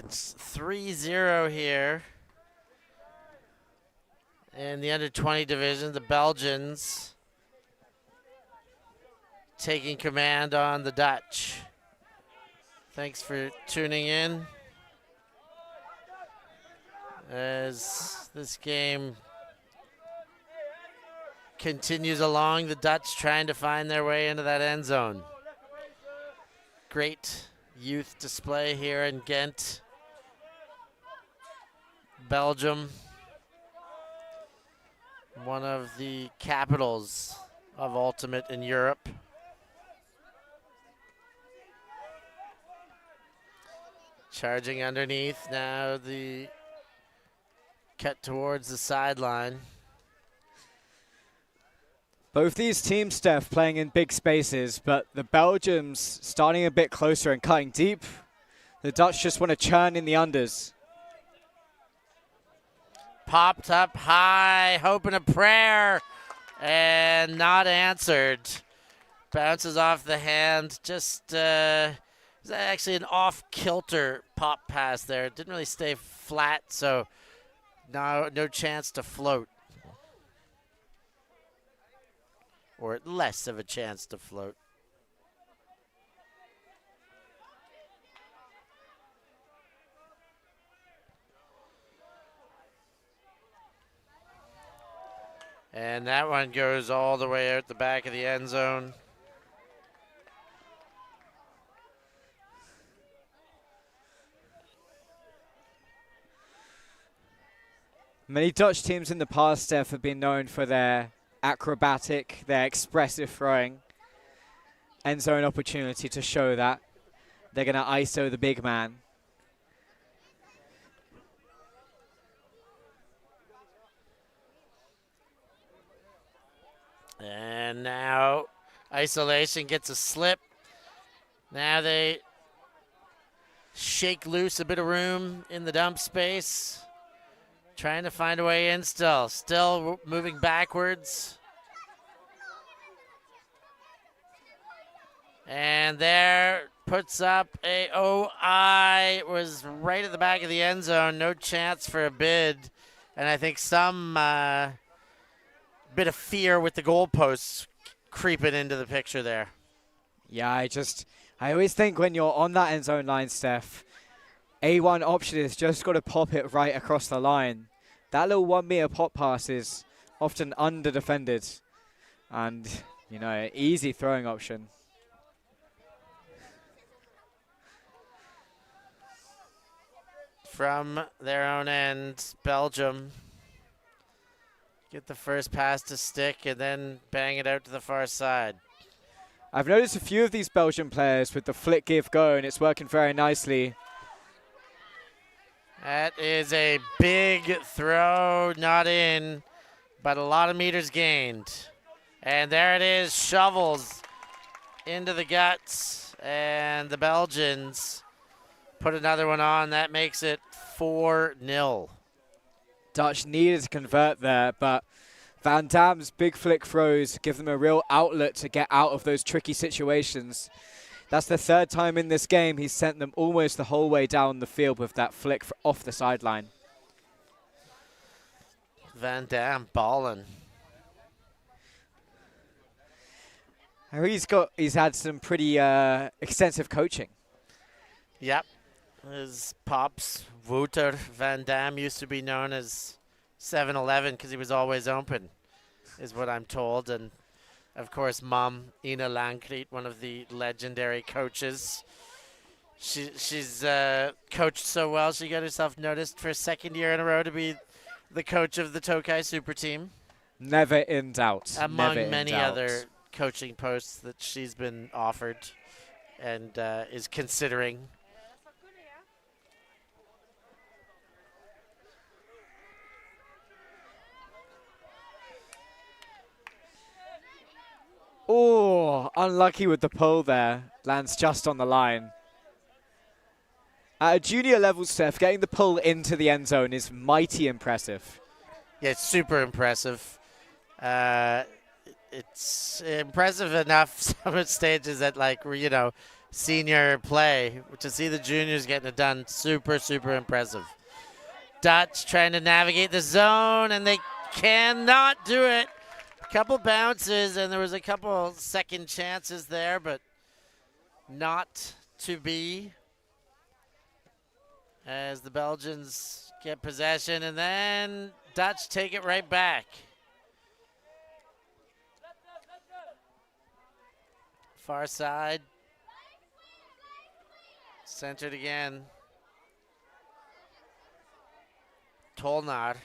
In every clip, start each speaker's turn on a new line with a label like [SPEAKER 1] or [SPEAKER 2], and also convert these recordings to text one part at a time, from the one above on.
[SPEAKER 1] It's 3-0 here in the under-20 division. The Belgians taking command on the Dutch. Thanks for tuning in as this game continues along. The Dutch trying to find their way into that end zone. Great youth display here in Ghent, Belgium, one of the capitals of Ultimate in Europe. Charging underneath, now the cut towards the sideline.
[SPEAKER 2] Both these teams, Steph, playing in big spaces, but the Belgians starting a bit closer and cutting deep. The Dutch just want to churn in the unders.
[SPEAKER 1] Popped up high, hoping a prayer, and not answered. Bounces off the hand, just it's actually an off-kilter pop pass there. It didn't really stay flat, so no chance to float. Or less of a chance to float. And that one goes all the way out the back of the end zone.
[SPEAKER 2] Many Dutch teams in the past, Steph, have been known for their acrobatic, their expressive throwing. End zone opportunity to show that. They're going to ISO the big man.
[SPEAKER 1] And now isolation gets a slip. Now they shake loose a bit of room in the dump space. Trying to find a way in still. Still moving backwards. And there puts up a OI. Was right at the back of the end zone. No chance for a bid. And I think some bit of fear with the goalposts creeping into the picture there.
[SPEAKER 2] Yeah, I always think when you're on that end zone line, Steph, A1 option is just got to pop it right across the line. That little 1 meter pop pass is often under defended and, you know, easy throwing option.
[SPEAKER 1] From their own end, Belgium get the first pass to stick and then bang it out to the far side.
[SPEAKER 2] I've noticed a few of these Belgian players with the flick give go, and it's working very nicely.
[SPEAKER 1] That is a big throw, not in, but a lot of meters gained. And there it is, shovels into the guts, and the Belgians put another one on. That makes it 4-0.
[SPEAKER 2] Dutch needed to convert there, but Van Dam's big flick throws give them a real outlet to get out of those tricky situations. That's the third time in this game he's sent them almost the whole way down the field with that flick off the sideline.
[SPEAKER 1] Van Dam balling.
[SPEAKER 2] He's had some pretty extensive coaching.
[SPEAKER 1] Yep. His pops, Wouter Van Dam, used to be known as 7-Eleven because he was always open, is what I'm told. And of course, Mom, Ina Lankriet, one of the legendary coaches. She's coached so well, she got herself noticed for a second year in a row to be the coach of the Tokai Super Team.
[SPEAKER 2] Never in doubt.
[SPEAKER 1] Among many other coaching posts that she's been offered and is considering.
[SPEAKER 2] Oh, unlucky with the pull there. Lands just on the line. At a junior level, Steph, getting the pull into the end zone is mighty impressive.
[SPEAKER 1] Yeah, it's super impressive. It's impressive enough some stages that, like, you know, senior play. To see the juniors getting it done, super, super impressive. Dutch trying to navigate the zone, and they cannot do it. A couple bounces, and there was a couple second chances there, but not to be. As the Belgians get possession, and then Dutch take it right back. Far side. Centered again. Tolnar.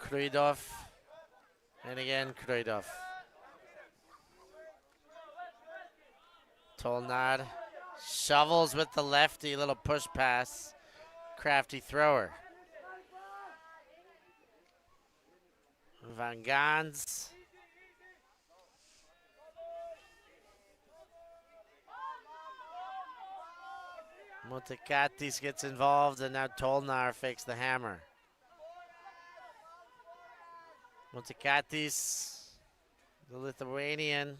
[SPEAKER 1] Kruidov. And again, Kruidov. Tolnar shovels with the lefty, little push pass. Crafty thrower. Van Gans. Montekatis gets involved, and now Tolnar fakes the hammer. Montekatis, the Lithuanian,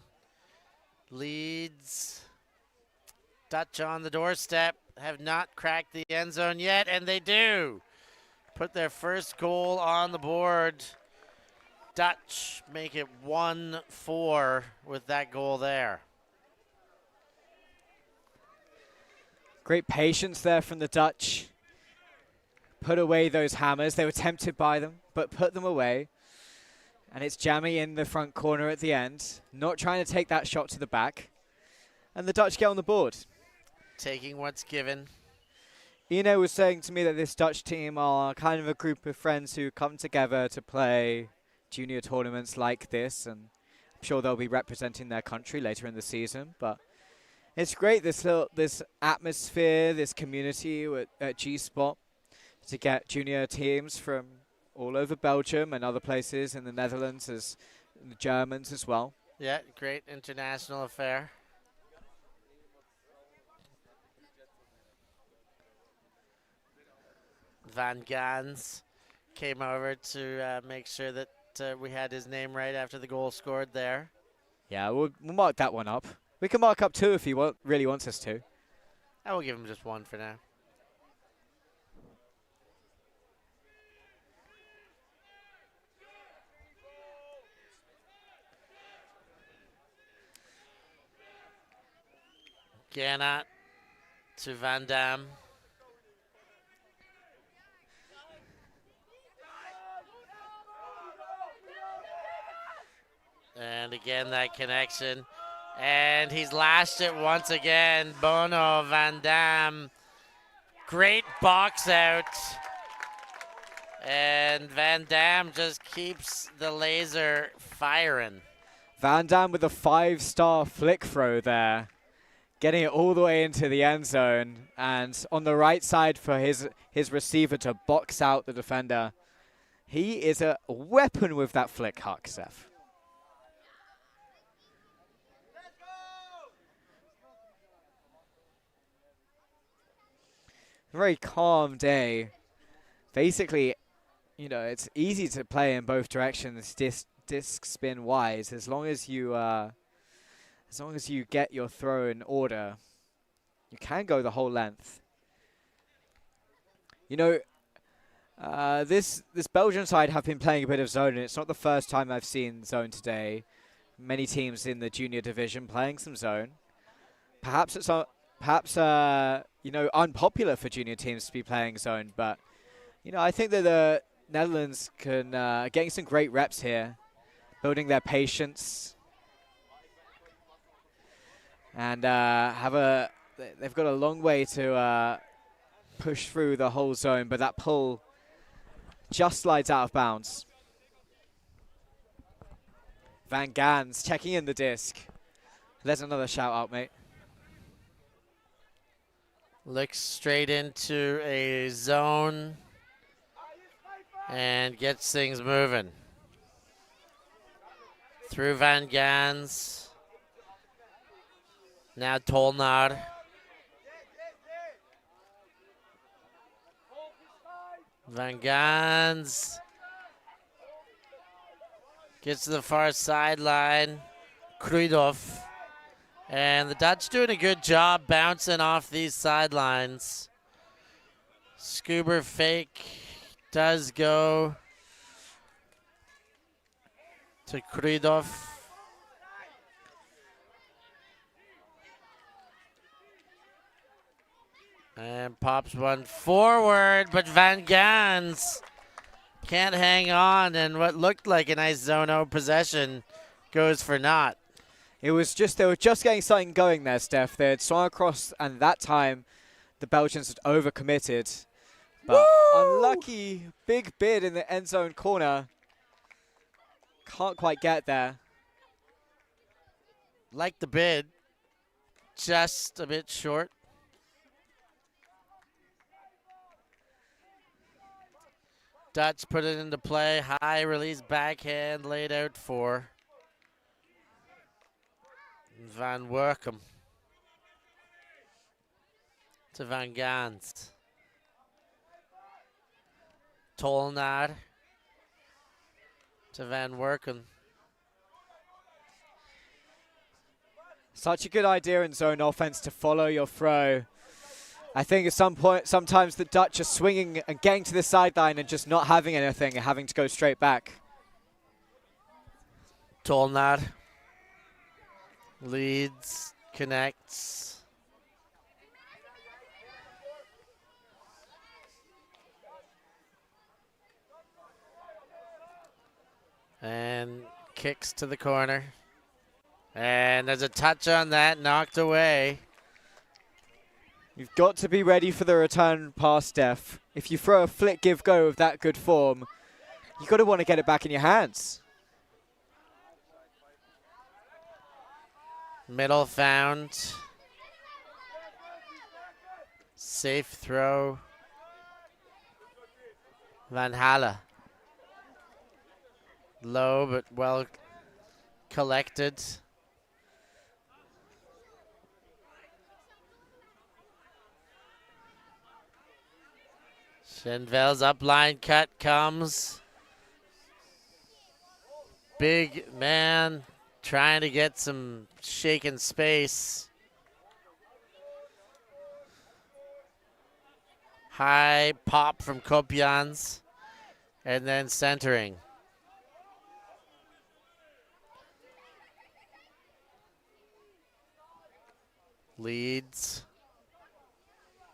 [SPEAKER 1] leads. Dutch on the doorstep, have not cracked the end zone yet, and they do. Put their first goal on the board. Dutch make it 1-4 with that goal there.
[SPEAKER 2] Great patience there from the Dutch. Put away those hammers. They were tempted by them, but put them away. And it's Jammy in the front corner at the end, not trying to take that shot to the back. And the Dutch get on the board.
[SPEAKER 1] Taking what's given.
[SPEAKER 2] Eno was saying to me that this Dutch team are kind of a group of friends who come together to play junior tournaments like this, and I'm sure they'll be representing their country later in the season. But it's great, this atmosphere, this community at G-Spot, to get junior teams from all over Belgium and other places in the Netherlands, as the Germans as well.
[SPEAKER 1] Yeah, great international affair. Van Gans came over to make sure that we had his name right after the goal scored there.
[SPEAKER 2] Yeah, we'll mark that one up. We can mark up two if he really wants us to.
[SPEAKER 1] I will give him just one for now. Gannat to Van Dam. And again, that connection. And he's lashed it once again. Bono, Van Dam. Great box out. And Van Dam just keeps the laser firing.
[SPEAKER 2] Van Dam with a 5-star flick throw there. Getting it all the way into the end zone. And on the right side for his receiver to box out the defender. He is a weapon with that flick, Huck, Seth. Very calm day. Basically, you know, it's easy to play in both directions, disc spin wise, as long as you get your throw in order. You can go the whole length. You know, this Belgian side have been playing a bit of zone, and it's not the first time I've seen zone today. Many teams in the junior division playing some zone. Perhaps it's you know, unpopular for junior teams to be playing zone, but you know, I think that the Netherlands can getting some great reps here, building their patience, and they've got a long way to push through the whole zone, but that pull just slides out of bounds. Van Gans checking in the disc. There's another shout out, mate.
[SPEAKER 1] Looks straight into a zone and gets things moving. Through Van Gans. Now Tolnar. Van Gans gets to the far sideline. Kruidhoff. And the Dutch doing a good job bouncing off these sidelines. Scuba fake does go to Kruidhoff. And pops one forward, but Van Gans can't hang on, and what looked like a nice zone-0 possession goes for naught.
[SPEAKER 2] It was just, they were just getting something going there, Steph. They had swung across, and that time the Belgians had overcommitted. But unlucky, big bid in the end zone corner. Can't quite get there.
[SPEAKER 1] Like the bid, just a bit short. Dutch put it into play. High release backhand laid out for Van Workum to Van Gans. Tolnaar to Van Workum.
[SPEAKER 2] Such a good idea in zone offense to follow your throw. I think at some point, sometimes the Dutch are swinging and getting to the sideline and just not having anything and having to go straight back.
[SPEAKER 1] Tolnaar leads, connects. And kicks to the corner. And there's a touch on that, knocked away.
[SPEAKER 2] You've got to be ready for the return pass, Steph. If you throw a flick, give, go of that good form, you've got to want to get it back in your hands.
[SPEAKER 1] Middle found. Safe throw. Van Halle. Low but well collected. Schenvel's upline cut comes. Big man trying to get some shaken space. High pop from Kopjans and then centering. Leads.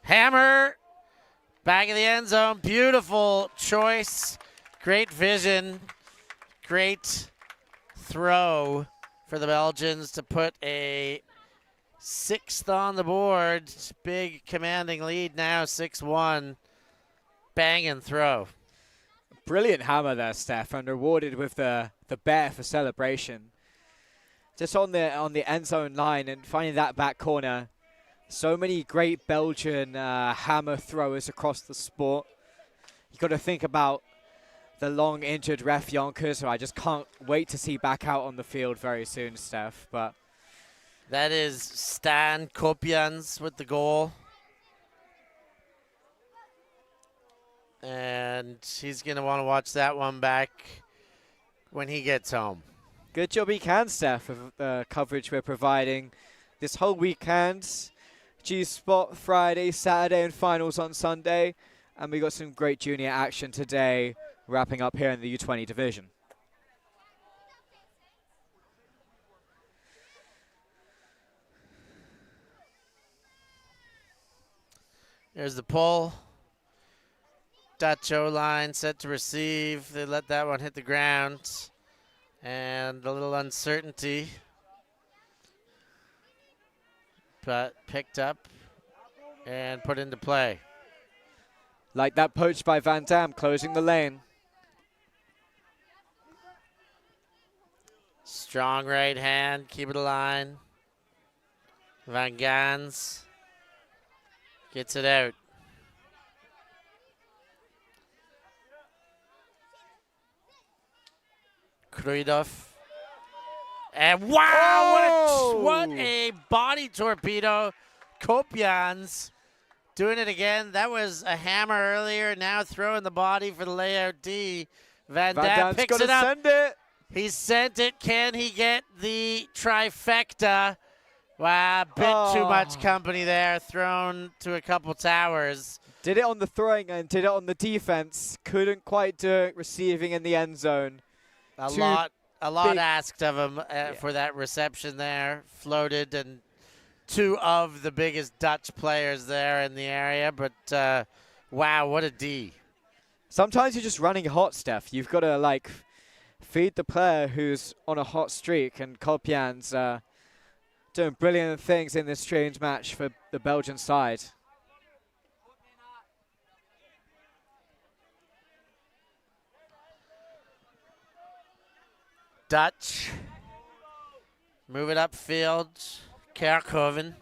[SPEAKER 1] Hammer. Back of the end zone. Beautiful choice. Great vision. Great throw for the Belgians to put a 6th on the board. Big commanding lead now, 6-1. Bang and throw.
[SPEAKER 2] Brilliant hammer there, Steph, and rewarded with the bear for celebration. Just on the end zone line and finding that back corner. So many great Belgian hammer throwers across the sport. You've got to think about the long injured ref Yonkers, who I just can't wait to see back out on the field very soon, Steph. But
[SPEAKER 1] that is Stan Kopjans with the goal. And he's going to want to watch that one back when he gets home.
[SPEAKER 2] Good job he can, Steph, of the coverage we're providing this whole weekend. G-Spot Friday, Saturday, and finals on Sunday. And we got some great junior action today, wrapping up here in the U20 division.
[SPEAKER 1] There's the pull. Dutch O-line set to receive. They let that one hit the ground. And a little uncertainty. But picked up and put into play.
[SPEAKER 2] Like that poach by Van Dam, closing the lane.
[SPEAKER 1] Strong right hand, keep it aligned. Van Gans gets it out. Kruidhoff. And wow, what a body torpedo. Kopjans Doing it again. That was a hammer earlier. Now throwing the body for the layout D. Van Dam
[SPEAKER 2] Dam's
[SPEAKER 1] picks
[SPEAKER 2] got
[SPEAKER 1] it
[SPEAKER 2] to
[SPEAKER 1] up.
[SPEAKER 2] send it.
[SPEAKER 1] He sent it. Can he get the trifecta? Wow, bit too much company there. Thrown to a couple towers.
[SPEAKER 2] Did it on the throwing end, did it on the defense. Couldn't quite do it receiving in the end zone.
[SPEAKER 1] A
[SPEAKER 2] Too
[SPEAKER 1] lot
[SPEAKER 2] big.
[SPEAKER 1] asked of him for that reception there. Floated, and two of the biggest Dutch players there in the area. But wow, what a D.
[SPEAKER 2] Sometimes you're just running hot, Steph. You've got to like feed the player who's on a hot streak, and Kopjan's doing brilliant things in this strange match for the Belgian side.
[SPEAKER 1] Dutch move it upfield. Kerkhoven.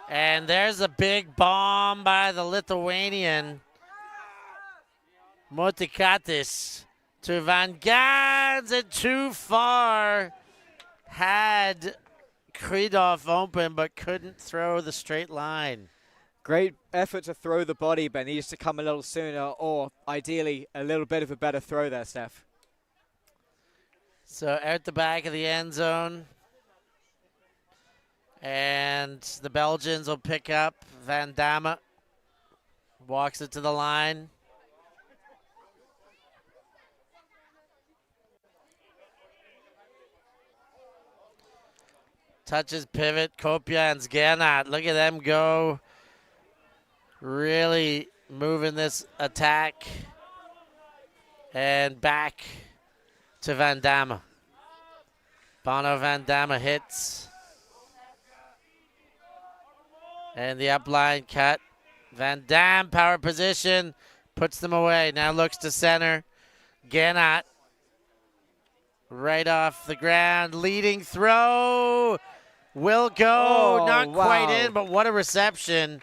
[SPEAKER 1] And there's a big bomb by the Lithuanian Motikatis to Van Gans, and too far. Had Kridov open but couldn't throw the straight line.
[SPEAKER 2] Great effort to throw the body, but needs to come a little sooner, or ideally a little bit of a better throw there, Steph.
[SPEAKER 1] So out the back of the end zone. And the Belgians will pick up. Van Damme walks it to the line. Touches pivot. Kopjan's Gernot. Look at them go. Really moving this attack. And back to Van Damme. Bono Van Damme hits. And the upline cut. Van Damme, power position. Puts them away. Now looks to center. Gernot. Right off the ground. Leading throw. Will go.
[SPEAKER 2] Oh,
[SPEAKER 1] Not
[SPEAKER 2] wow.
[SPEAKER 1] quite in, but what a reception.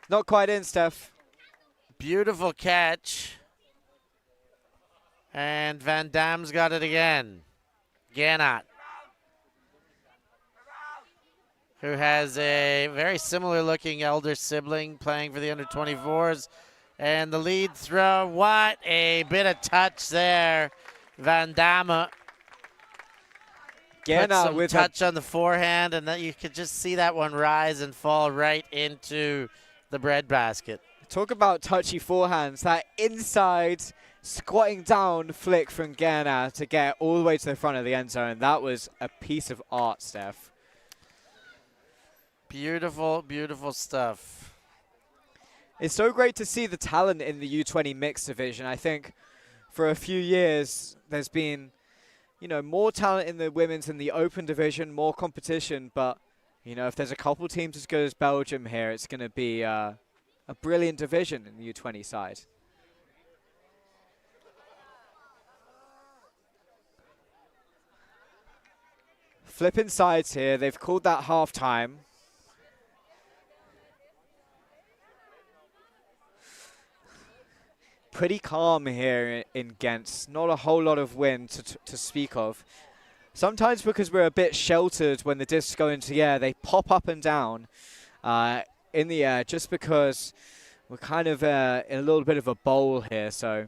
[SPEAKER 2] Not quite in, Steph.
[SPEAKER 1] Beautiful catch. And Van Damme's got it again. Gernot, who has a very similar looking elder sibling playing for the under-24s. And the lead throw, what a bit of touch there. Van Damme put
[SPEAKER 2] Gernot
[SPEAKER 1] some
[SPEAKER 2] with
[SPEAKER 1] touch on the forehand, and that you could just see that one rise and fall right into the breadbasket.
[SPEAKER 2] Talk about touchy forehands. That inside squatting down flick from Gernot to get all the way to the front of the end zone. That was a piece of art, Steph.
[SPEAKER 1] Beautiful, beautiful stuff.
[SPEAKER 2] It's so great to see the talent in the U20 mixed division. I think for a few years there's been, you know, more talent in the women's in the open division, more competition. But, you know, if there's a couple teams as good as Belgium here, it's going to be a brilliant division in the U20 side. Flipping sides here. They've called that halftime. Pretty calm here in Ghent. Not a whole lot of wind to speak of. Sometimes because we're a bit sheltered when the discs go into the air, they pop up and down in the air just because we're kind of in a little bit of a bowl here. So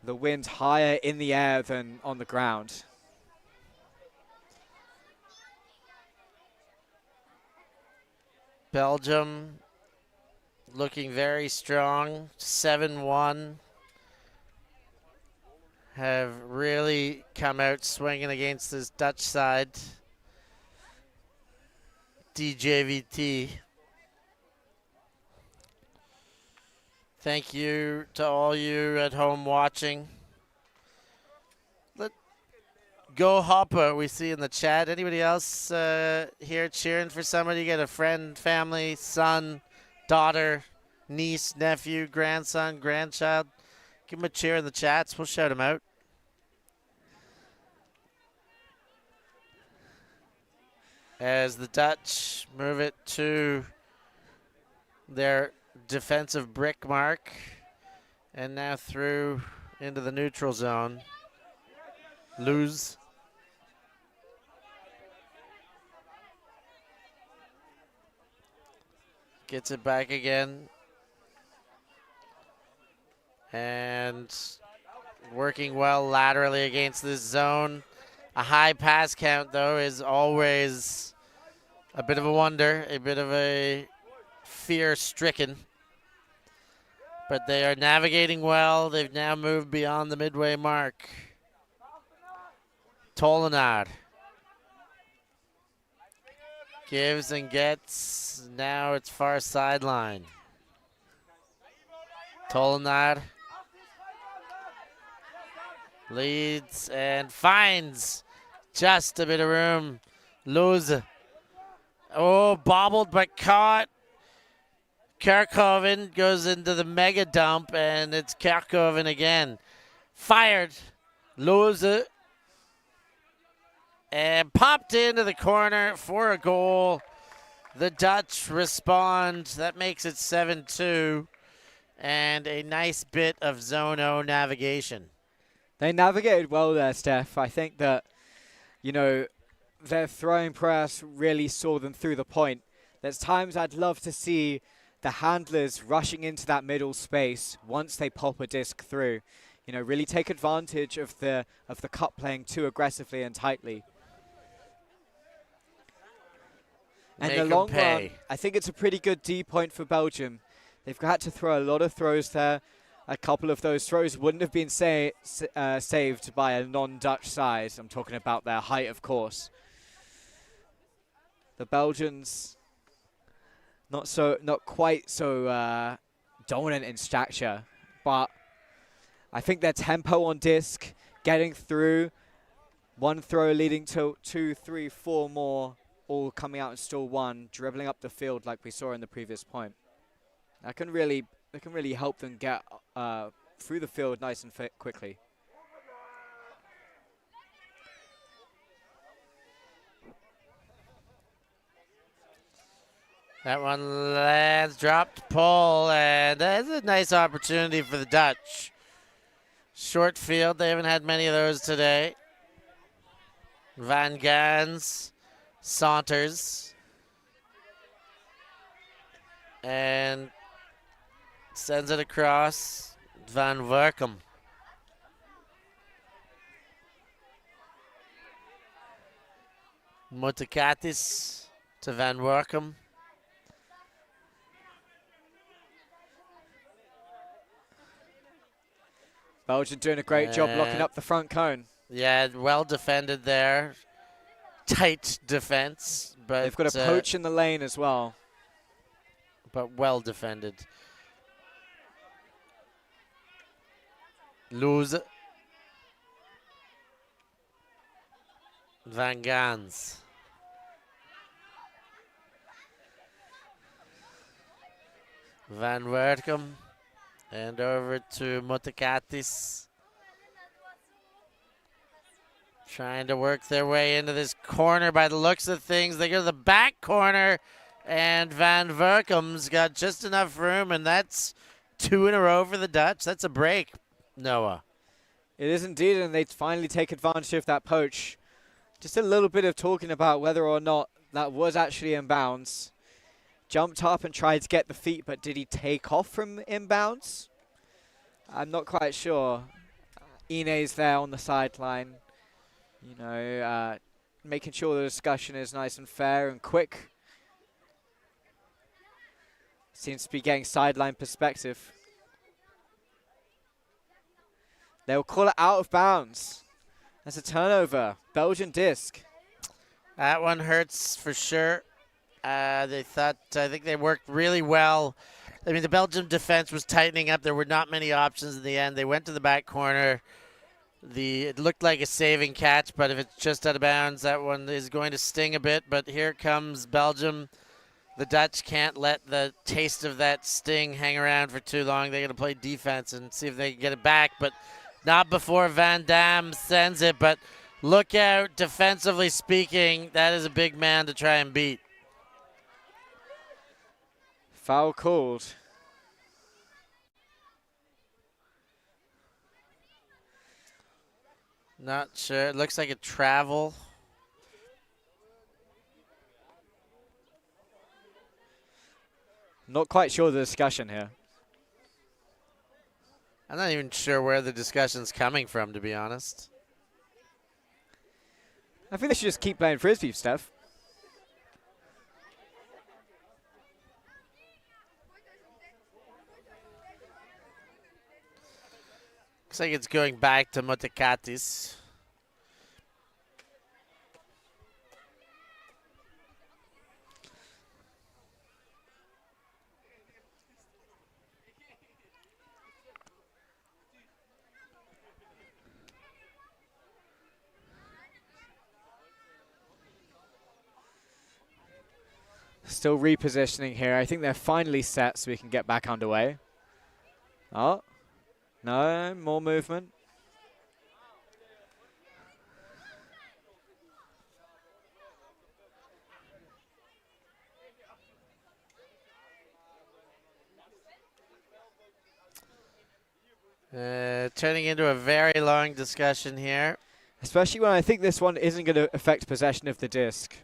[SPEAKER 2] the wind's higher in the air than on the ground.
[SPEAKER 1] Belgium looking very strong, 7-1. Have really come out swinging against this Dutch side. DJVT. Thank you to all you at home watching. Go Hopper, we see in the chat. Anybody else here cheering for somebody? You got a friend, family, son, daughter, niece, nephew, grandson, grandchild. Give them a cheer in the chats. We'll shout them out. As the Dutch move it to their defensive brick mark. And now through into the neutral zone. Lose. Gets it back again. And working well laterally against this zone. A high pass count, though, is always a bit of a wonder, a bit of a fear-stricken. But they are navigating well. They've now moved beyond the midway mark. Tollenaar gives and gets. Now it's far sideline. Tollenaar leads and finds just a bit of room. Lose. Oh, bobbled but caught. Kerkhoven goes into the mega dump, and it's Kerkhoven again. Fired. Lose. And popped into the corner for a goal. The Dutch respond. That makes it 7-2. And a nice bit of Zone O navigation.
[SPEAKER 2] They navigated well there, Steph. I think that, you know, their throwing press really saw them through the point. There's times I'd love to see the handlers rushing into that middle space once they pop a disc through. You know, really take advantage of the cup playing too aggressively and tightly. And in the long run, I think it's a pretty good D point for Belgium. They've had to throw a lot of throws there. A couple of those throws wouldn't have been saved by a non-Dutch side. I'm talking about their height, of course. The Belgians not quite so dominant in stature, but I think their tempo on disc, getting through, one throw leading to 2, 3, 4 more, all coming out in stall one, dribbling up the field like we saw in the previous point. That can really help them get through the field nice and quickly.
[SPEAKER 1] That one lands, dropped pull, and that's a nice opportunity for the Dutch. Short field, they haven't had many of those today. Van Gans saunters and sends it across. Van Werkum. Mutakatis to Van Werkum.
[SPEAKER 2] Belgium doing a great job locking up the front cone.
[SPEAKER 1] Yeah, well defended there. Tight defense, but
[SPEAKER 2] they've got a poach in the lane as well.
[SPEAKER 1] But well defended. Lose. Van Gans. Van Werkum. And over to Mutakatis. Trying to work their way into this corner by the looks of things. They go to the back corner, and Van Werkum's got just enough room, and that's 2 in a row for the Dutch. That's a break, Noah.
[SPEAKER 2] It is indeed, and they finally take advantage of that poach. Just a little bit of talking about whether or not that was actually in bounds. Jumped up and tried to get the feet, but did he take off from inbounds? I'm not quite sure. Ine's there on the sideline, you know, making sure the discussion is nice and fair and quick. Seems to be getting sideline perspective. They'll call it out of bounds. That's a turnover. Belgian disc.
[SPEAKER 1] That one hurts for sure. I think they worked really well. I mean, the Belgian defense was tightening up. There were not many options in the end. They went to the back corner. It looked like a saving catch, but if it's just out of bounds, that one is going to sting a bit. But here comes Belgium. The Dutch can't let the taste of that sting hang around for too long. They're going to play defense and see if they can get it back, but not before Van Dam sends it. But look out, defensively speaking, that is a big man to try and beat.
[SPEAKER 2] Foul called.
[SPEAKER 1] Not sure. It looks like a travel.
[SPEAKER 2] Not quite sure the discussion here.
[SPEAKER 1] I'm not even sure where the discussion's coming from, to be honest.
[SPEAKER 2] I think they should just keep playing Frisbee, Steph.
[SPEAKER 1] Looks like it's going back to Motekatis.
[SPEAKER 2] Still repositioning here. I think they're finally set so we can get back underway. Oh, no, more movement.
[SPEAKER 1] Turning into a very long discussion here.
[SPEAKER 2] Especially when I think this one isn't going to affect possession of the disc.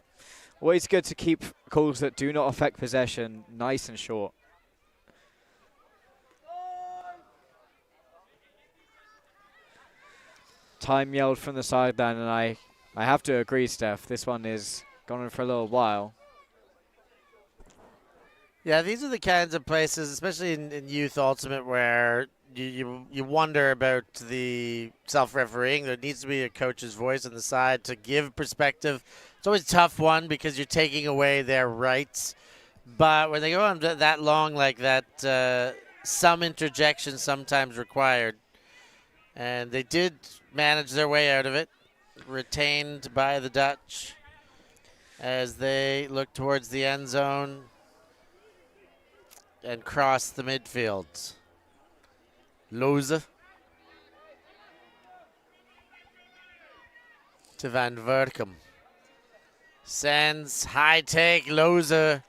[SPEAKER 2] Always good to keep calls that do not affect possession nice and short. Time yelled from the sideline, and I have to agree, Steph. This one is gone on for a little while.
[SPEAKER 1] Yeah, these are the kinds of places, especially in Youth Ultimate, where you wonder about the self-refereeing. There needs to be a coach's voice on the side to give perspective. It's always a tough one because you're taking away their rights. But when they go on that long like that, some interjection sometimes required. And they did manage their way out of it, retained by the Dutch as they look towards the end zone and cross the midfield. Loze to Van Verkum. Sends high take, Loze.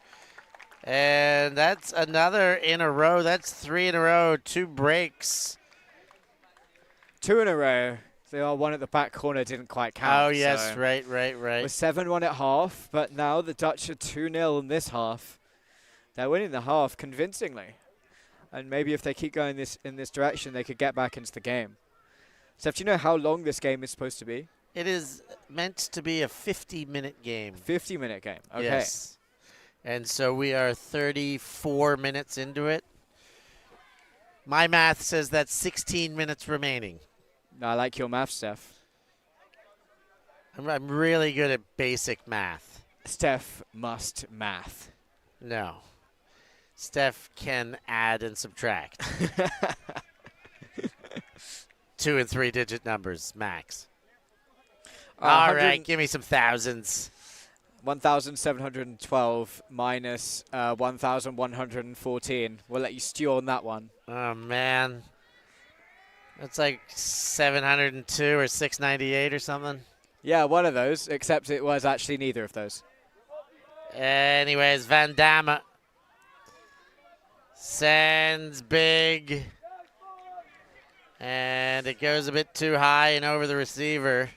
[SPEAKER 1] And that's another in a row. That's 3 in a row, 2 breaks.
[SPEAKER 2] 2 in a row. The one at the back corner didn't quite count.
[SPEAKER 1] Oh, yes,
[SPEAKER 2] so
[SPEAKER 1] right.
[SPEAKER 2] We're 7-1 at half, but now the Dutch are 2-0 in this half. They're winning the half convincingly. And maybe if they keep going in this direction, they could get back into the game. Steph, do you know how long this game is supposed to be?
[SPEAKER 1] It is meant to be a 50-minute game.
[SPEAKER 2] 50-minute game. Okay.
[SPEAKER 1] Yes. And so we are 34 minutes into it. My math says that's 16 minutes remaining.
[SPEAKER 2] I like your math, Steph.
[SPEAKER 1] I'm really good at basic math.
[SPEAKER 2] Steph must math.
[SPEAKER 1] No. Steph can add and subtract. 2 and 3 digit numbers, max. All right, give me some thousands.
[SPEAKER 2] 1,712 minus 1,114. We'll let you stew on that one.
[SPEAKER 1] Oh, man. That's like 702 or 698 or something.
[SPEAKER 2] Yeah, one of those, except it was actually neither of those.
[SPEAKER 1] Anyways, Van Damme sends big. And it goes a bit too high and over the receiver.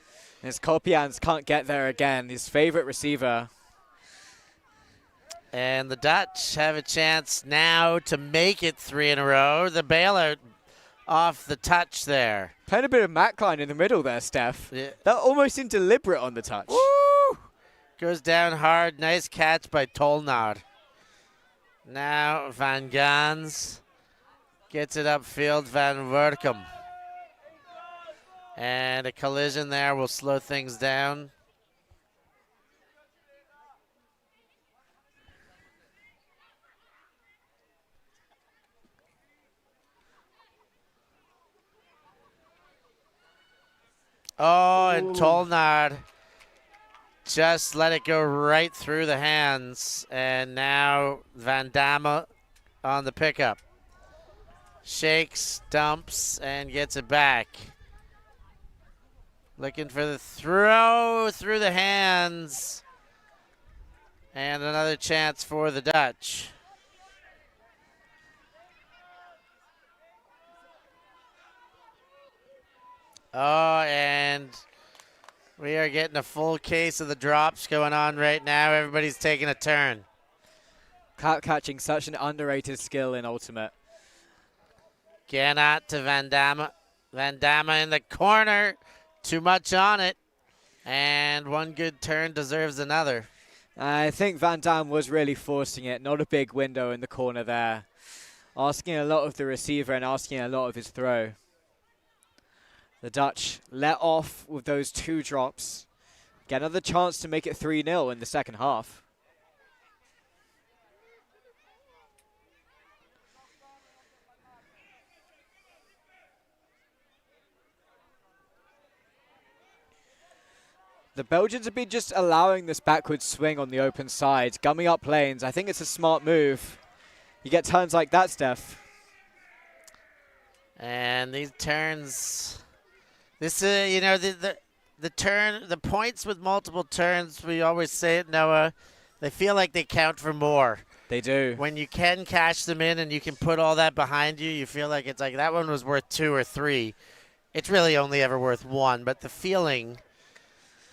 [SPEAKER 2] His Kopians can't get there again. His favorite receiver.
[SPEAKER 1] And the Dutch have a chance now to make it 3 in a row. The bailout off the touch there.
[SPEAKER 2] Playing a bit of Mackline in the middle there, Steph.
[SPEAKER 1] Yeah.
[SPEAKER 2] That almost seemed deliberate on the touch.
[SPEAKER 1] Woo! Goes down hard. Nice catch by Tolnar. Now Van Gans gets it upfield. Van Verkum. And a collision there will slow things down. Oh, and Tolnar just let it go right through the hands. And now Van Damme on the pickup. Shakes, dumps, and gets it back. Looking for the throw through the hands. And another chance for the Dutch. Oh, and we are getting a full case of the drops going on right now. Everybody's taking a turn.
[SPEAKER 2] Catching, such an underrated skill in Ultimate.
[SPEAKER 1] Gannat to Van Damme. Van Damme in the corner. Too much on it. And one good turn deserves another.
[SPEAKER 2] I think Van Damme was really forcing it. Not a big window in the corner there. Asking a lot of the receiver and asking a lot of his throw. The Dutch let off with those 2 drops. Get another chance to make it 3-0 in the second half. The Belgians have been just allowing this backward swing on the open side, gumming up lanes. I think it's a smart move. You get turns like that, Steph.
[SPEAKER 1] And these turns, this you know, the points with multiple turns, we always say it, Noah, they feel like they count for more.
[SPEAKER 2] They do.
[SPEAKER 1] When you can cash them in and you can put all that behind you, you feel like it's like that one was worth 2 or 3. It's really only ever worth 1, but the feeling,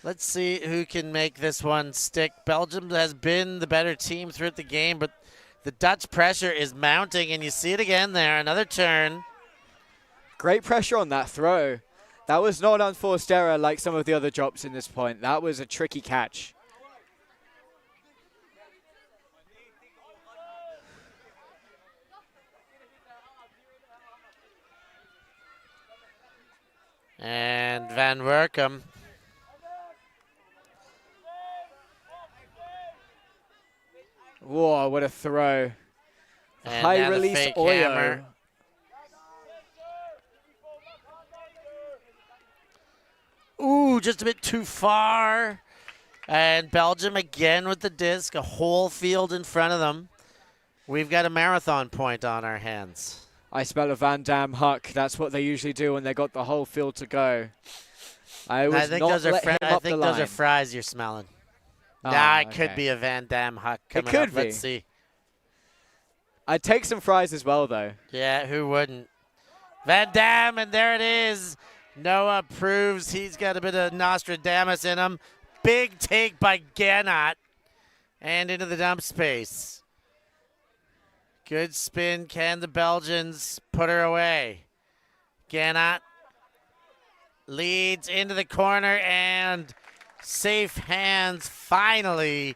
[SPEAKER 1] let's see who can make this one stick. Belgium has been the better team throughout the game, but the Dutch pressure is mounting, and you see it again there. Another turn.
[SPEAKER 2] Great pressure on that throw. That was not unforced error like some of the other drops in this point. That was a tricky catch.
[SPEAKER 1] And Van Werkum.
[SPEAKER 2] Whoa, what a throw.
[SPEAKER 1] And
[SPEAKER 2] High
[SPEAKER 1] now the
[SPEAKER 2] release
[SPEAKER 1] fake
[SPEAKER 2] Oyo.
[SPEAKER 1] hammer. Ooh, just a bit too far. And Belgium again with the disc, a whole field in front of them. We've got a marathon point on our hands.
[SPEAKER 2] I smell a Van Damme huck. That's what they usually do when they got the whole field to go. I
[SPEAKER 1] think those are fries you're smelling.
[SPEAKER 2] Oh,
[SPEAKER 1] nah, it
[SPEAKER 2] okay.
[SPEAKER 1] could be a Van Damme huck coming
[SPEAKER 2] could
[SPEAKER 1] up.
[SPEAKER 2] be.
[SPEAKER 1] Let's see.
[SPEAKER 2] I'd take some fries as well, though.
[SPEAKER 1] Yeah, who wouldn't? Van Damme, and there it is. Noah proves he's got a bit of Nostradamus in him. Big take by Gannat. And into the dump space. Good spin. Can the Belgians put her away? Gannat leads into the corner, and safe hands finally.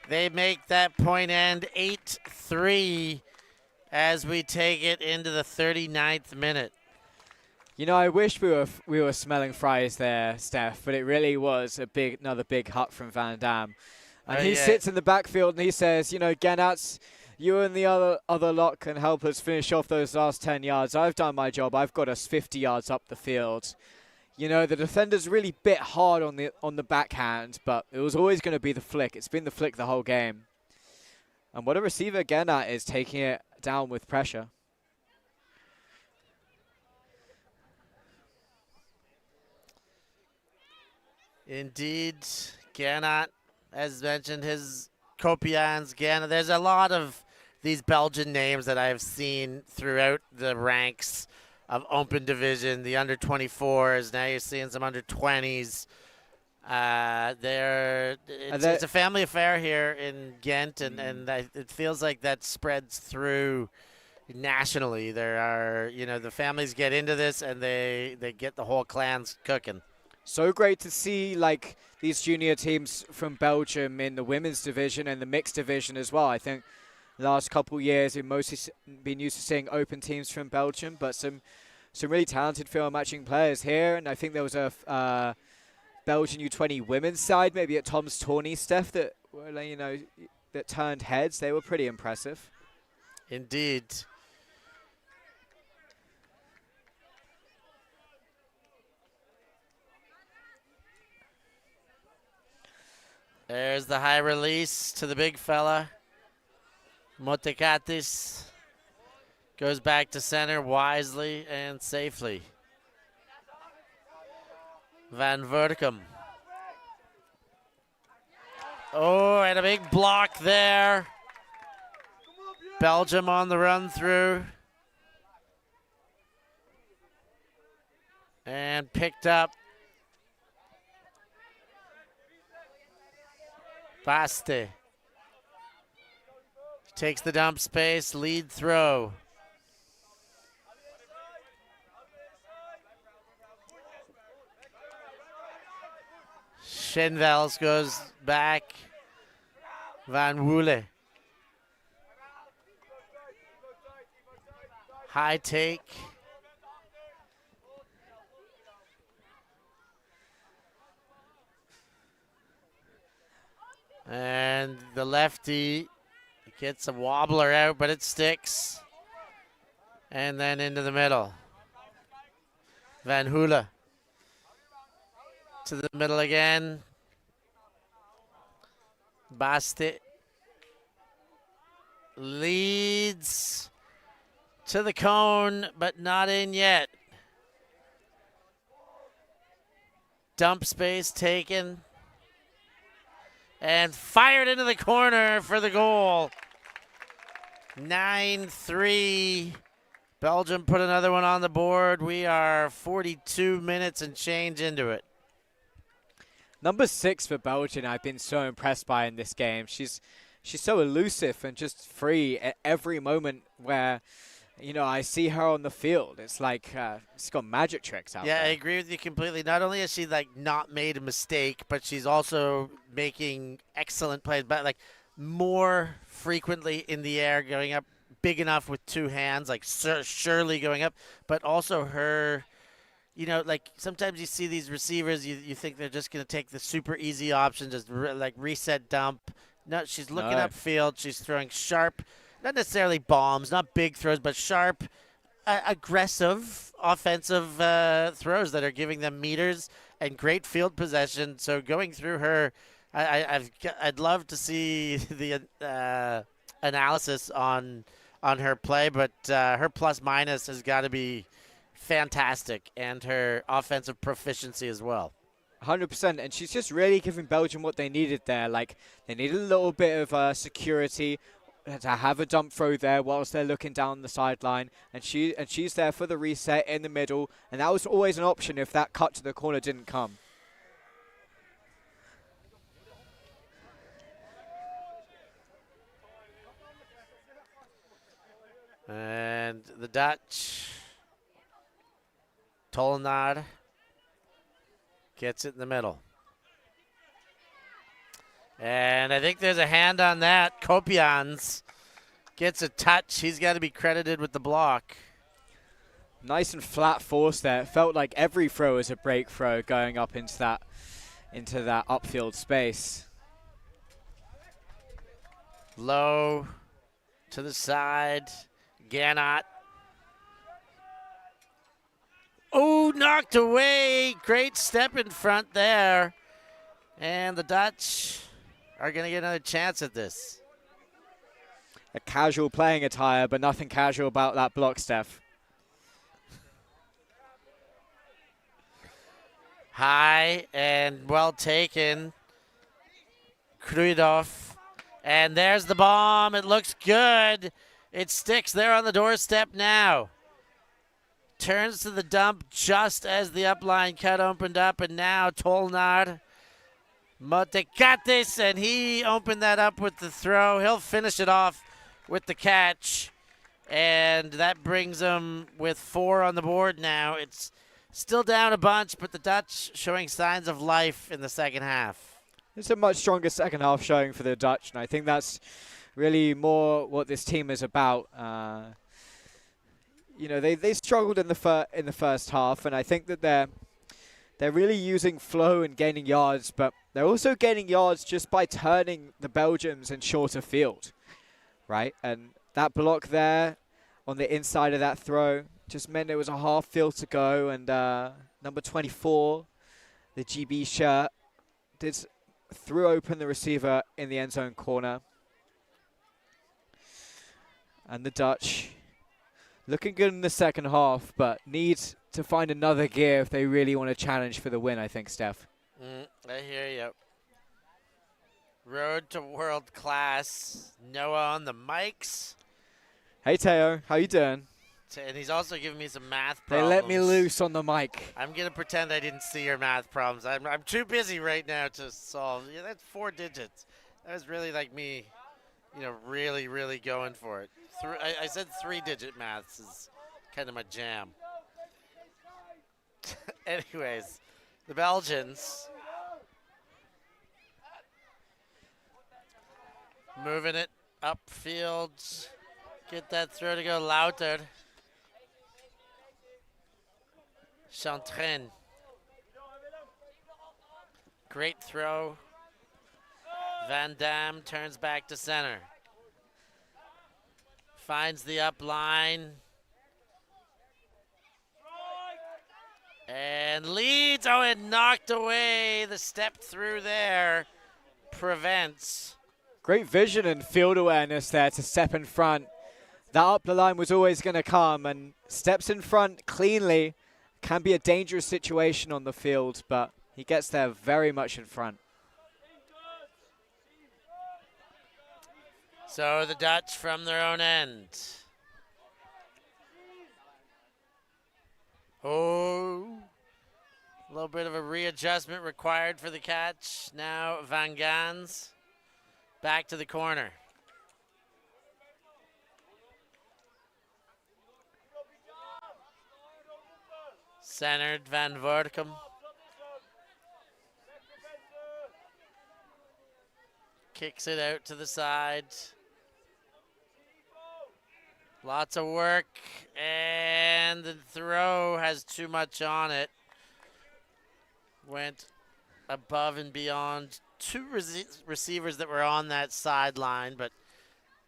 [SPEAKER 1] They make that point end 8-3 as we take it into the 39th minute.
[SPEAKER 2] You know, I wish we were smelling fries there, Steph, but it really was another big huck from Van Damme. And he sits in the backfield and he says, you know, Gannat, you and the other lot can help us finish off those last 10 yards. I've done my job. I've got us 50 yards up the field. You know, the defenders really bit hard on the backhand, but it was always going to be the flick. It's been the flick the whole game. And what a receiver Gannat is, taking it down with pressure.
[SPEAKER 1] Indeed, Gannat, as mentioned, his Kopians, Gannat. There's a lot of these Belgian names that I've seen throughout the ranks of open division, the under 24s. Now you're seeing some under 20s. It's a family affair here in Ghent, and it feels like that spreads through nationally. There are, you know, the families get into this and they get the whole clans cooking.
[SPEAKER 2] So great to see, like, these junior teams from Belgium in the women's division and the mixed division as well. I think the last couple of years we've mostly been used to seeing open teams from Belgium, but some really talented field matching players here. And I think there was a Belgian U20 women's side, maybe at Tom's tourney, Steph, that were, you know, that turned heads. They were pretty impressive.
[SPEAKER 1] Indeed. There's the high release to the big fella. Motekatis goes back to center wisely and safely. Van Werkum. Oh, and a big block there. Belgium on the run through. And picked up. Baste. Takes the dump space, lead throw. Schenvels goes back. Van Woele. High take. And the lefty gets a wobbler out, but it sticks. And then into the middle. Van Hoele to the middle again. Basti leads to the cone, but not in yet. Dump space taken. And fired into the corner for the goal. 9-3. Belgium put another one on the board. We are 42 minutes and change into it.
[SPEAKER 2] Number 6 for Belgium, I've been so impressed by in this game. She's so elusive and just free at every moment where, you know, I see her on the field. It's like she's got magic tricks out there.
[SPEAKER 1] Yeah, I agree with you completely. Not only has she like not made a mistake, but she's also making excellent plays, but like more frequently in the air, going up big enough with two hands, like surely going up, but also her, you know, like sometimes you see these receivers, you think they're just going to take the super easy option, just like reset dump. No, she's looking upfield. She's throwing sharp, not necessarily bombs, not big throws, but sharp, aggressive, offensive throws that are giving them meters and great field possession. So going through her, I'd love to see the analysis on her play, but her plus minus has got to be fantastic, and her offensive proficiency as well.
[SPEAKER 2] 100%, and she's just really giving Belgium what they needed there. Like, they needed a little bit of security to have a dump throw there whilst they're looking down the sideline, and she's there for the reset in the middle, and that was always an option if that cut to the corner didn't come.
[SPEAKER 1] And the Dutch, Tollenaar gets it in the middle. And I think there's a hand on that. Kopians gets a touch. He's got to be credited with the block.
[SPEAKER 2] Nice and flat force there. It felt like every throw was a break throw going up into that upfield space.
[SPEAKER 1] Low to the side. Gannot. Oh, knocked away. Great step in front there. And the Dutch are going to get another chance at this.
[SPEAKER 2] A casual playing attire, but nothing casual about that block, Steph.
[SPEAKER 1] High and well taken. Kruidhoff. And there's the bomb. It looks good. It sticks there on the doorstep now. Turns to the dump just as the upline cut opened up, and now Tollenaar, Motekatis, and he opened that up with the throw. He'll finish it off with the catch, and that brings him with 4 on the board now. It's still down a bunch, but the Dutch showing signs of life in the second half.
[SPEAKER 2] It's a much stronger second half showing for the Dutch, and I think that's really more what this team is about. You know, they struggled in the first half, and I think that they're really using flow and gaining yards, but they're also gaining yards just by turning the Belgians in shorter field, right? And that block there on the inside of that throw just meant it was a half field to go, and number 24, the GB shirt, threw open the receiver in the end zone corner. And the Dutch looking good in the second half, but need to find another gear if they really want to challenge for the win, I think, Steph.
[SPEAKER 1] I hear you. Road to world class. Noah on the mics.
[SPEAKER 2] Hey, Teo. How you doing?
[SPEAKER 1] And he's also giving me some math
[SPEAKER 2] They
[SPEAKER 1] problems.
[SPEAKER 2] let me loose on the mic.
[SPEAKER 1] I'm going to pretend I didn't see your math problems. I'm too busy right now to solve. Yeah, that's 4 digits. That was really like me really, really going for it. I said three-digit maths is kind of my jam. Anyways, the Belgians moving it upfield. Get that throw to go Louter. Chantraine. Great throw. Van Dam turns back to center. Finds the up line. And leads. Oh, it knocked away. The step through there prevents.
[SPEAKER 2] Great vision and field awareness there to step in front. That up the line was always going to come, and steps in front cleanly. Can be a dangerous situation on the field, but he gets there very much in front.
[SPEAKER 1] So the Dutch from their own end. Oh, a little bit of a readjustment required for the catch. Now Van Gans back to the corner. Centered Van Voortkum. Kicks it out to the side. Lots of work, and the throw has too much on it. Went above and beyond two receivers that were on that sideline, but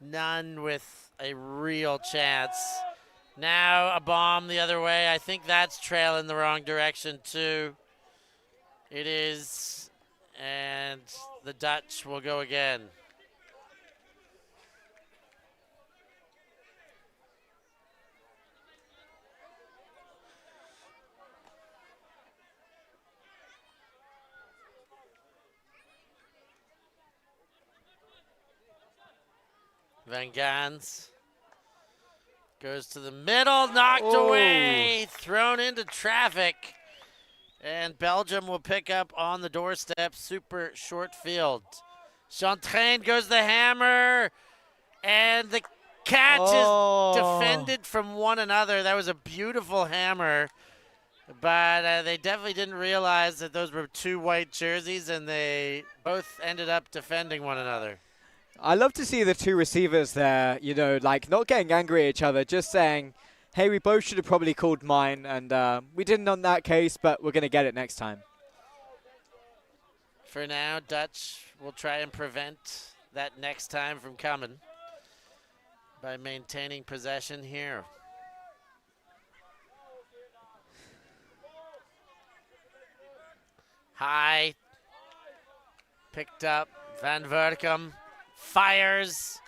[SPEAKER 1] none with a real chance. Now a bomb the other way. I think that's trailing the wrong direction too. It is, and the Dutch will go again. Van Gans goes to the middle, knocked away, thrown into traffic. And Belgium will pick up on the doorstep, super short field. Chantraine goes the hammer, and the catch is defended from one another. That was a beautiful hammer, but they definitely didn't realize that those were two white jerseys, and they both ended up defending one another.
[SPEAKER 2] I love to see the two receivers there, like not getting angry at each other, just saying, hey, we both should have probably called mine, and we didn't on that case, but we're going to get it next time.
[SPEAKER 1] For now, Dutch will try and prevent that next time from coming by maintaining possession here. High, picked up, Van Voortkum. Fires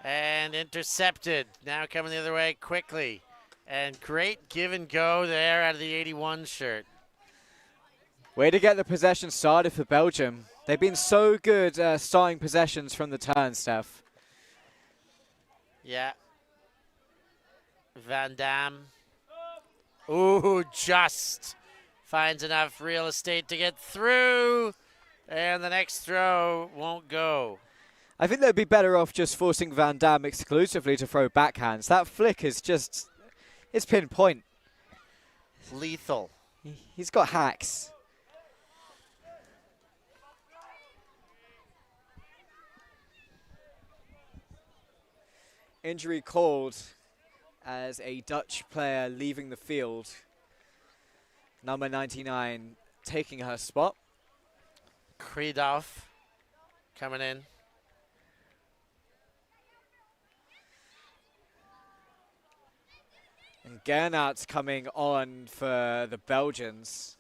[SPEAKER 1] and intercepted. Now coming the other way quickly. And great give and go there out of the 81 shirt.
[SPEAKER 2] Way to get the possession started for Belgium. They've been so good starting possessions from the turn, Steph.
[SPEAKER 1] Yeah. Van Dam. Ooh, just finds enough real estate to get through. And the next throw won't go.
[SPEAKER 2] I think they'd be better off just forcing Van Dam exclusively to throw backhands. That flick is just, it's pinpoint.
[SPEAKER 1] Lethal.
[SPEAKER 2] He's got hacks. Injury called as a Dutch player leaving the field. Number 99 taking her spot.
[SPEAKER 1] Kreedorf coming in.
[SPEAKER 2] And Gernat's coming on for the Belgians.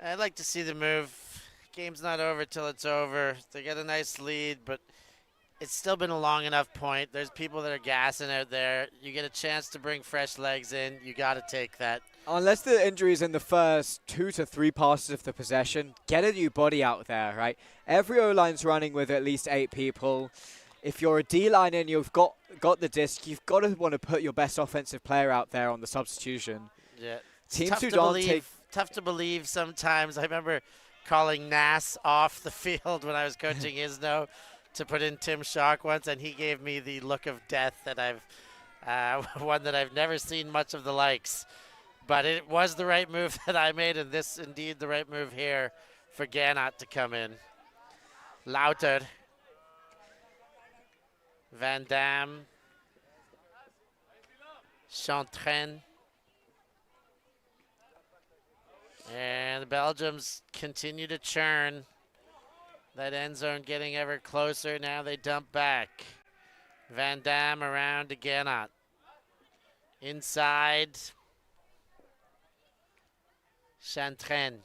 [SPEAKER 1] I'd like to see the move. Game's not over till it's over. They get a nice lead, but it's still been a long enough point. There's people that are gassing out there. You get a chance to bring fresh legs in. You got to take that.
[SPEAKER 2] Unless the injury is in the first 2 to 3 passes of the possession, get a new body out there, right? Every O-line's running with at least 8 people. If you're a D-line and you've got the disc, you've got to want to put your best offensive player out there on the substitution.
[SPEAKER 1] Yeah.
[SPEAKER 2] Teams who don't take...
[SPEAKER 1] Tough to believe sometimes. I remember calling Nas off the field when I was coaching Isno to put in Tim Shock once, and he gave me the look of death that I've one that I've never seen much of the likes. But it was the right move that I made, and this indeed the right move here for Gannat to come in. Louter, Van Dam, Chantraine. And the Belgians continue to churn. That end zone getting ever closer. Now they dump back. Van Dam around to Gannat. Inside. Chantraine.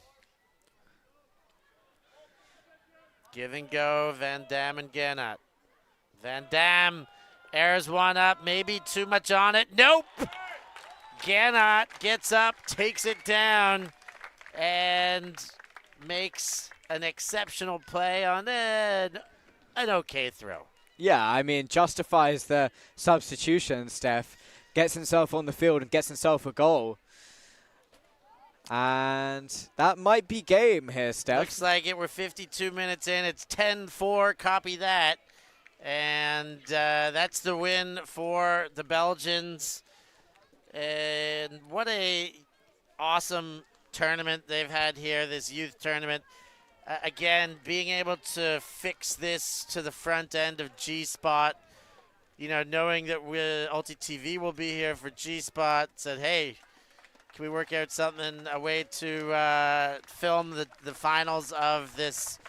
[SPEAKER 1] Give and go, Van Dam and Gannat. Van Dam airs one up, maybe too much on it. Nope! Gannat gets up, takes it down, and makes an exceptional play on an okay throw.
[SPEAKER 2] Yeah, I mean, justifies the substitution, Steph. Gets himself on the field and gets himself a goal. And that might be game here, Steph.
[SPEAKER 1] Looks like it. We're 52 minutes in. It's 10-4. Copy that. And that's the win for the Belgians. And what a awesome tournament they've had here, this youth tournament. Again, being able to fix this to the front end of G-Spot, you know, knowing that ULTI.TV will be here for G-Spot, said, hey, can we work out something, a way to film the finals of this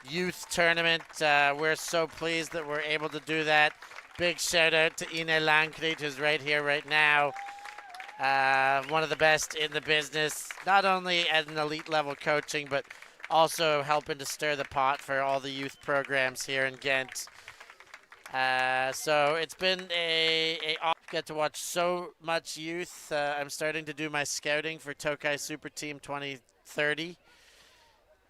[SPEAKER 1] youth tournament? We're so pleased that we're able to do that. Big shout out to Ine Lankriet, who's right here right now. One of the best in the business, not only at an elite level coaching, but also helping to stir the pot for all the youth programs here in Ghent. So it's been get to watch so much youth. I'm starting to do my scouting for Tokai Super Team 2030.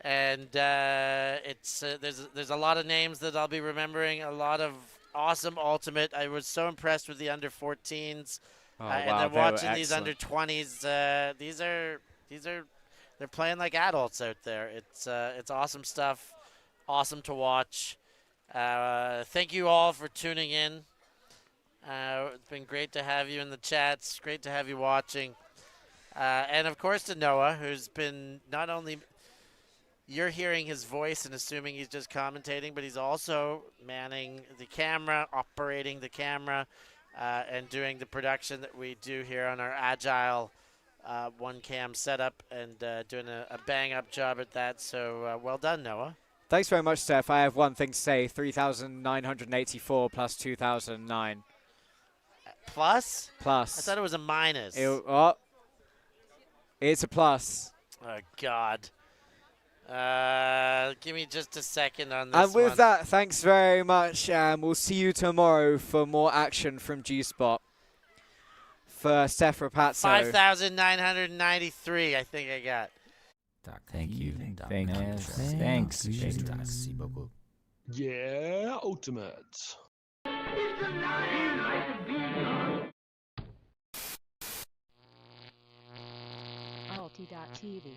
[SPEAKER 1] And there's a lot of names that I'll be remembering, a lot of awesome ultimate. I was so impressed with the under 14s. And then watching these under 20s, they're playing like adults out there. It's awesome stuff, awesome to watch. Thank you all for tuning in. It's been great to have you in the chats. Great to have you watching. And of course to Noah, who's been not only you're hearing his voice and assuming he's just commentating, but he's also manning the camera, operating the camera, and doing the production that we do here on our agile one cam setup, and doing a bang up job at that. So well done, Noah.
[SPEAKER 2] Thanks very much, Steph. I have one thing to say, 3,984 plus 2,009.
[SPEAKER 1] Plus?
[SPEAKER 2] Plus.
[SPEAKER 1] I thought it was a minus.
[SPEAKER 2] It's a plus.
[SPEAKER 1] Oh, God. Give me just a second on this
[SPEAKER 2] And with
[SPEAKER 1] one.
[SPEAKER 2] that, thanks very much. We'll see you tomorrow for more action from G-Spot. For Steph Rapazzo.
[SPEAKER 1] 5,993, I think I got.
[SPEAKER 3] Thank you.
[SPEAKER 4] Thanks.
[SPEAKER 3] Yeah, ultimate.
[SPEAKER 4] ULTI.TV.